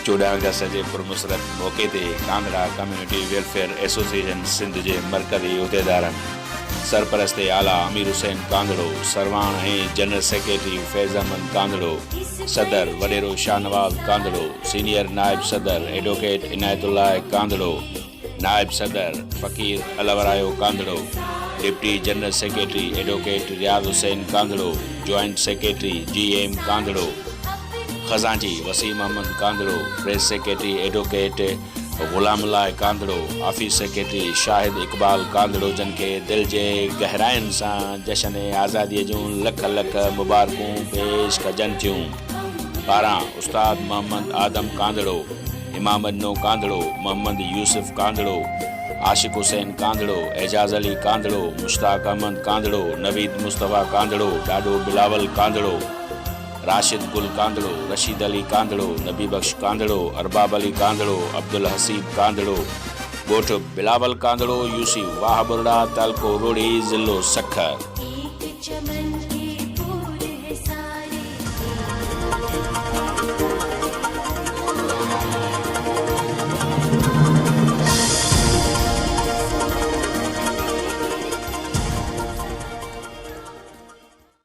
14 अगस्त के पुरमुसरत मौके ते क़ांधड़ा क़म्यूनिटी वेलफेयर एसोसोसिएशन सनध के मरकज़ी عہديدارن सरपरस्त आला अमीर हुसैन कांधड़ो, सरवाण ऐं जनरल सेक्रेटरी फैज़ अहमद कांधड़ो, सदर वडेरो शाहनवाज़ कांधड़ो, सीनियर नायब सदर एडवोकेट इनायतुल्लाह कांधड़ो, नायब सदर Faqir Alwarayo Kandhro, deputy general secretary advocate Riaz Hussain Kandhro, joint secretary GM Kandhro, खजांची Waseem Ahmed Kandhro, press secretary advocate Ghulamullah Kandhro, office secretary Shahid Iqbal Kandhro जन के दिल के गहराइन से जशन आज़ादीء जून लख लख मुबारकूं पेश कजन थियूं। पारा उस्ताद मोहम्मद आदम कांधड़ो, इमाम अदनो कांधड़ो, मोहम्मद यूसुफ कांधड़ो, आशिक हुसैन कांधड़ो, एजाज अली कांधड़ो, मुश्ताक अहमद कांधड़ो, नवीद मुस्तफ़ा कांधड़ो, डाडो बिलावल कांधड़ो, राशिद गुल कांधड़ो, रशीद अली कांधड़ो, नबी बख्श कांधड़ो, अरबाब अली कांधड़ो, अब्दुल हसीब कांधड़ो, गोठ बिलावल कांधड़ो, यूसी वाहबुरडा तालको रोड़ी ज़िलो सखर।